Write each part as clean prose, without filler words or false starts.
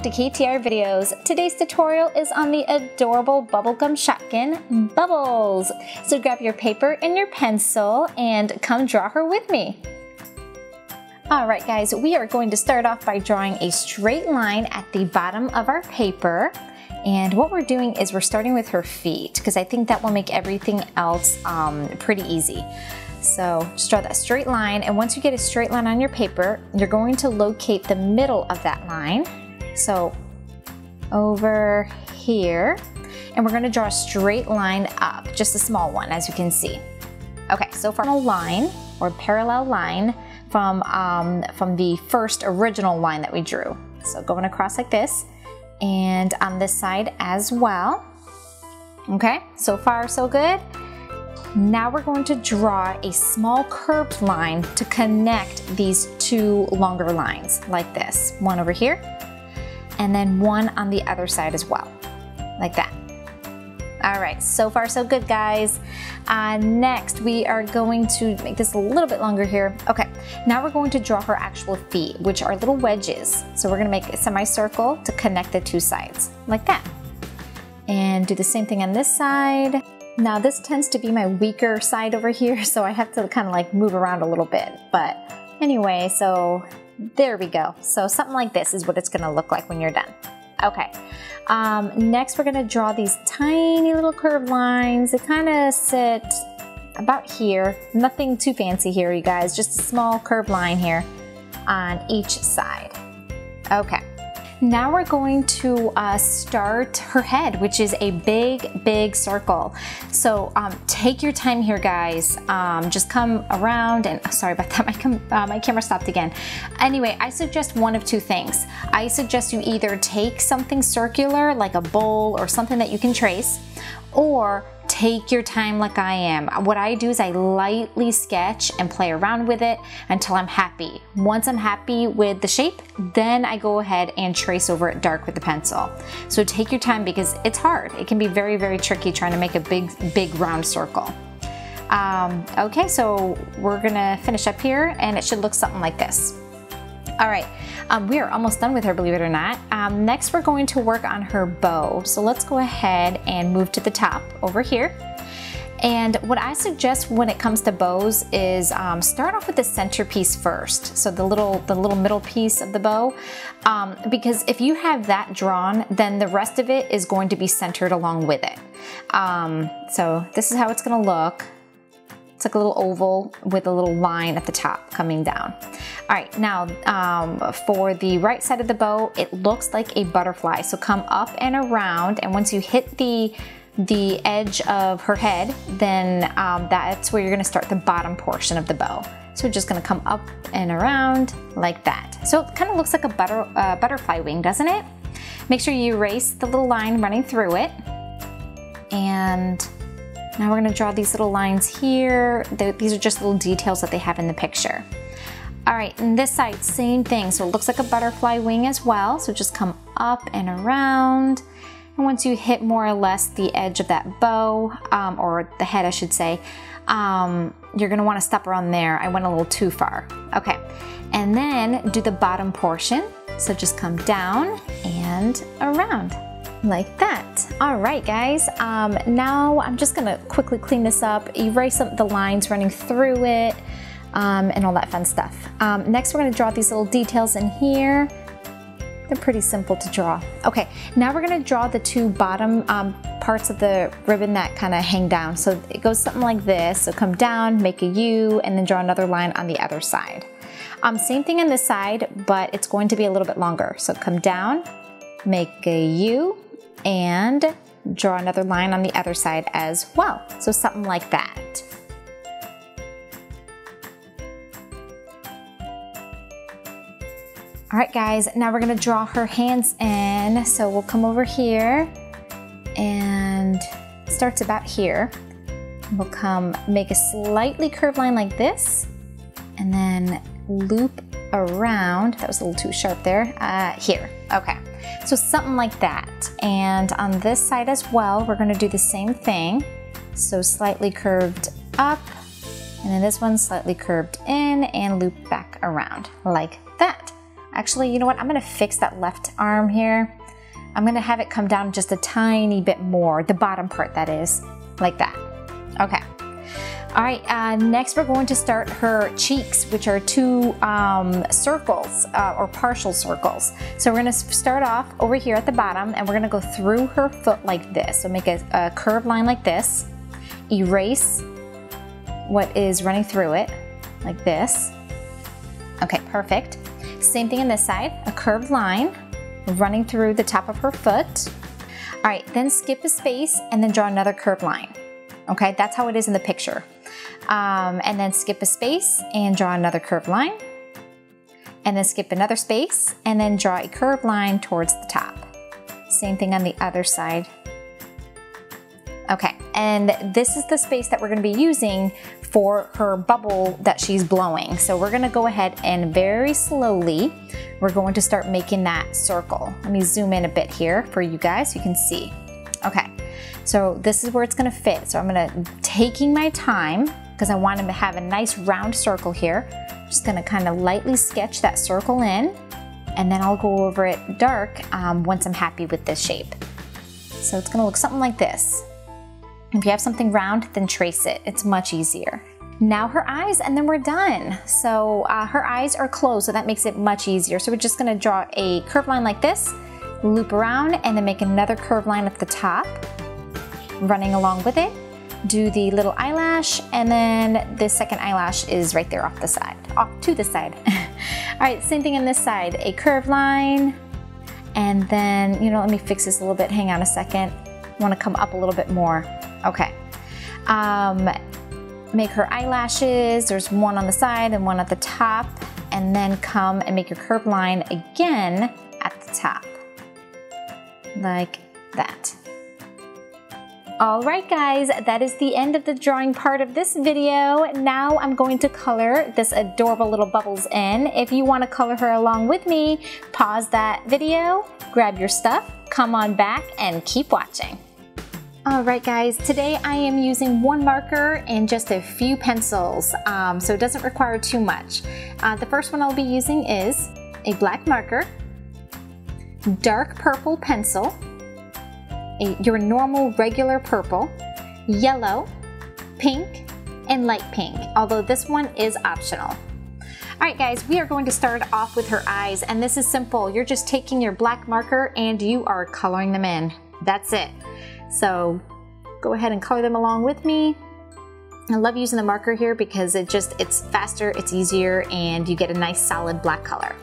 back to KTR Videos. Today's tutorial is on the adorable bubblegum shotgun, Bubbles. So grab your paper and your pencil and come draw her with me. Alright guys, we are going to start off by drawing a straight line at the bottom of our paper. And what we're doing is we're starting with her feet because I think that will make everything else pretty easy. So just draw that straight line, and once you get a straight line on your paper, you're going to locate the middle of that line. So over here, and we're going to draw a straight line up, just a small one as you can see. Okay, so from a line or parallel line from the first original line that we drew. So going across like this, and on this side as well. Okay, so far so good. Now we're going to draw a small curved line to connect these two longer lines like this. One over here and then one on the other side as well, like that. All right, so far so good guys. Next we are going to make this a little bit longer here. Okay, now we're going to draw her actual feet, which are little wedges. So we're gonna make a semicircle to connect the two sides like that. And do the same thing on this side. Now this tends to be my weaker side over here, so I have to kind of like move around a little bit. But anyway, so there we go. So something like this is what it's gonna look like when you're done. Okay, next we're gonna draw these tiny little curved lines. They kind of sit about here. Nothing too fancy here, you guys. Just a small curved line here on each side. Okay. Now we're going to start her head, which is a big circle. So take your time here, guys. Just come around and, sorry about that, my camera stopped again. Anyway, I suggest one of two things. I suggest you either take something circular, like a bowl or something that you can trace, or take your time like I am. What I do is I lightly sketch and play around with it until I'm happy. Once I'm happy with the shape, then I go ahead and trace over it dark with the pencil. So take your time because it's hard. It can be very tricky trying to make a big round circle. Okay, so we're gonna finish up here and it should look something like this. All right, we are almost done with her, believe it or not. Next, we're going to work on her bow. So let's go ahead and move to the top over here. And what I suggest when it comes to bows is start off with the centerpiece first. So the little middle piece of the bow, because if you have that drawn, then the rest of it is going to be centered along with it. So this is how it's gonna look. It's like a little oval with a little line at the top coming down. All right, now for the right side of the bow, it looks like a butterfly. So come up and around, and once you hit the edge of her head, then that's where you're gonna start the bottom portion of the bow. So we're just gonna come up and around like that. So it kind of looks like a butterfly wing, doesn't it? Make sure you erase the little line running through it. And now we're gonna draw these little lines here. These are just little details that they have in the picture. All right, and this side, same thing. So it looks like a butterfly wing as well. So just come up and around. And once you hit more or less the edge of that bow, or the head I should say, you're gonna wanna stop around there. I went a little too far. Okay, and then do the bottom portion. So just come down and around. Like that. All right, guys. Now I'm just gonna quickly clean this up, erase up the lines running through it, and all that fun stuff. Next, we're gonna draw these little details in here. They're pretty simple to draw. Okay, now we're gonna draw the two bottom parts of the ribbon that kind of hang down. So it goes something like this. So come down, make a U, and then draw another line on the other side. Same thing on this side, but it's going to be a little bit longer. So come down, make a U, and draw another line on the other side as well. So something like that. All right, guys, now we're gonna draw her hands in. So we'll come over here and it starts about here. We'll come make a slightly curved line like this and then loop around. That was a little too sharp there. Here, okay. So something like that. And on this side as well, we're gonna do the same thing. So slightly curved up, and then this one slightly curved in and loop back around like that. Actually, you know what? I'm gonna fix that left arm here. I'm gonna have it come down just a tiny bit more, the bottom part that is, like that. Okay. All right, next we're going to start her cheeks, which are two circles or partial circles. So we're gonna start off over here at the bottom and we're gonna go through her foot like this. So make a curved line like this, erase what is running through it, like this. Okay, perfect. Same thing on this side, a curved line running through the top of her foot. All right, then skip a space and then draw another curved line. Okay, that's how it is in the picture. And then skip a space and draw another curved line. And then skip another space and then draw a curved line towards the top. Same thing on the other side. Okay, and this is the space that we're gonna be using for her bubble that she's blowing. So we're gonna go ahead and very slowly, we're going to start making that circle. Let me zoom in a bit here for you guys so you can see. Okay, so this is where it's gonna fit. So I'm taking my time because I want to have a nice round circle here. Just gonna kind of lightly sketch that circle in and then I'll go over it dark once I'm happy with this shape. So it's gonna look something like this. If you have something round, then trace it. It's much easier. Now her eyes, and then we're done. So her eyes are closed, so that makes it much easier. So we're just gonna draw a curved line like this, loop around, and then make another curved line at the top, running along with it. Do the little eyelash, and then the second eyelash is right there off the side, off to the side. All right, same thing on this side, a curved line, and then, let me fix this a little bit. Hang on a second. I wanna come up a little bit more. Okay, make her eyelashes. There's one on the side and one at the top, and then come and make your curved line again at the top, like that. All right, guys, that is the end of the drawing part of this video. Now I'm going to color this adorable little Bubbles in. If you want to color her along with me, pause that video, grab your stuff, come on back, and keep watching. All right, guys, today I am using one marker and just a few pencils, so it doesn't require too much. The first one I'll be using is a black marker, dark purple pencil, your normal regular purple, yellow, pink, and light pink, although this one is optional. All right, guys, we are going to start off with her eyes, and this is simple. You're just taking your black marker and you are coloring them in. That's it. So go ahead and color them along with me. I love using the marker here because it's faster, it's easier, and you get a nice solid black color.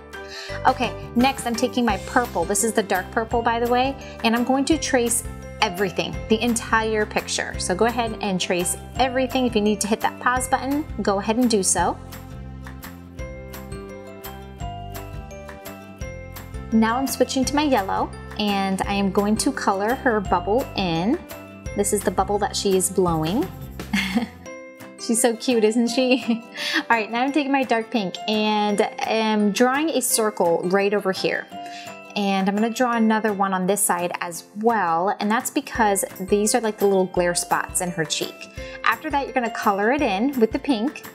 Okay, next I'm taking my purple. This is the dark purple, by the way, and I'm going to trace everything, the entire picture. So go ahead and trace everything. If you need to hit that pause button, go ahead and do so. Now I'm switching to my yellow, and I am going to color her bubble in. This is the bubble that she is blowing. She's so cute, isn't she? All right, now I'm taking my dark pink and I'm drawing a circle right over here. And I'm gonna draw another one on this side as well, and that's because these are like the little glare spots in her cheek. After that, you're gonna color it in with the pink,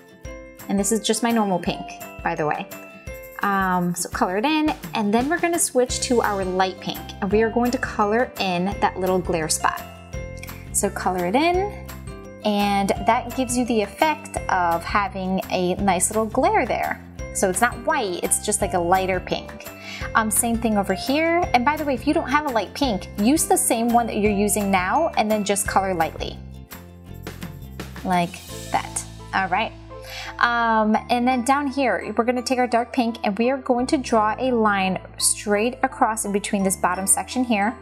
and this is just my normal pink, by the way. So color it in, and then we're gonna switch to our light pink, and we are going to color in that little glare spot. So color it in, and that gives you the effect of having a nice little glare there. So it's not white, it's just like a lighter pink. Same thing over here, and by the way, if you don't have a light pink, use the same one that you're using now, and then just color lightly. Like that, all right. And then down here, we're gonna take our dark pink and we are going to draw a line straight across in between this bottom section here.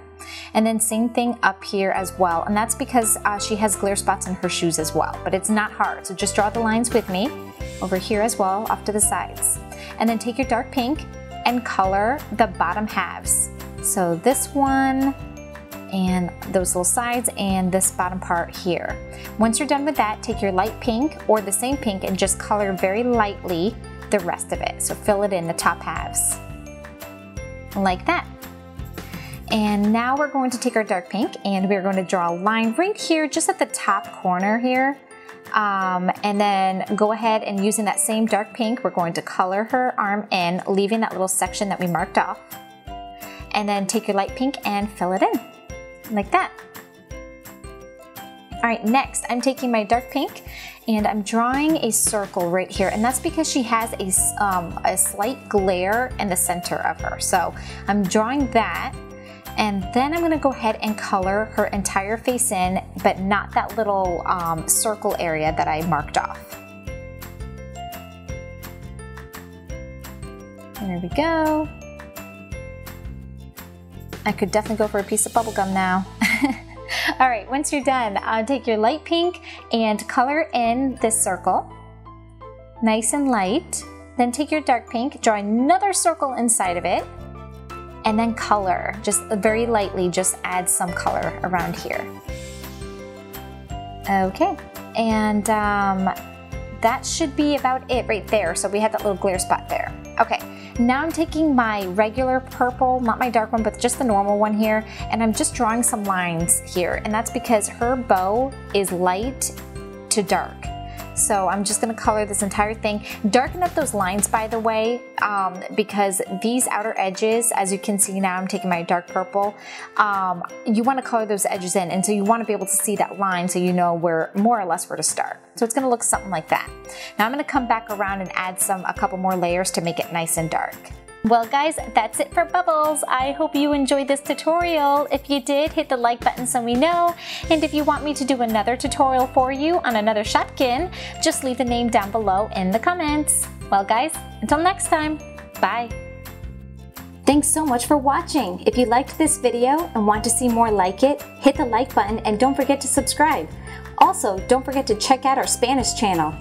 And then same thing up here as well. And that's because she has glare spots in her shoes as well, but it's not hard. So just draw the lines with me over here as well, off to the sides. And then take your dark pink and color the bottom halves. So this one, and those little sides, and this bottom part here. Once you're done with that, take your light pink or the same pink and just color very lightly the rest of it. So fill it in the top halves, like that. And now we're going to take our dark pink and we're going to draw a line right here, just at the top corner here. And then go ahead and using that same dark pink, we're going to color her arm in, leaving that little section that we marked off. And then take your light pink and fill it in, like that. All right, next I'm taking my dark pink and I'm drawing a circle right here, and that's because she has a slight glare in the center of her. So I'm drawing that, and then I'm gonna go ahead and color her entire face in, but not that little circle area that I marked off. There we go. I could definitely go for a piece of bubble gum now. All right, once you're done, take your light pink and color in this circle, nice and light. Then take your dark pink, draw another circle inside of it, and then color, just very lightly, just add some color around here. Okay, and that should be about it right there. So we have that little glare spot there. Okay, now I'm taking my regular purple, not my dark one, but just the normal one here, and I'm just drawing some lines here, and that's because her bow is light to dark. So I'm just gonna color this entire thing. Darken up those lines, by the way, because these outer edges, as you can see now, I'm taking my dark purple, you wanna color those edges in, and so you wanna be able to see that line so you know where, more or less, where to start. So it's gonna look something like that. Now I'm gonna come back around and add a couple more layers to make it nice and dark. Well guys, that's it for Bubbles. I hope you enjoyed this tutorial. If you did, hit the like button so we know. And if you want me to do another tutorial for you on another Shopkin, just leave the name down below in the comments. Well guys, until next time, bye. Thanks so much for watching. If you liked this video and want to see more like it, hit the like button and don't forget to subscribe. Also, don't forget to check out our Spanish channel.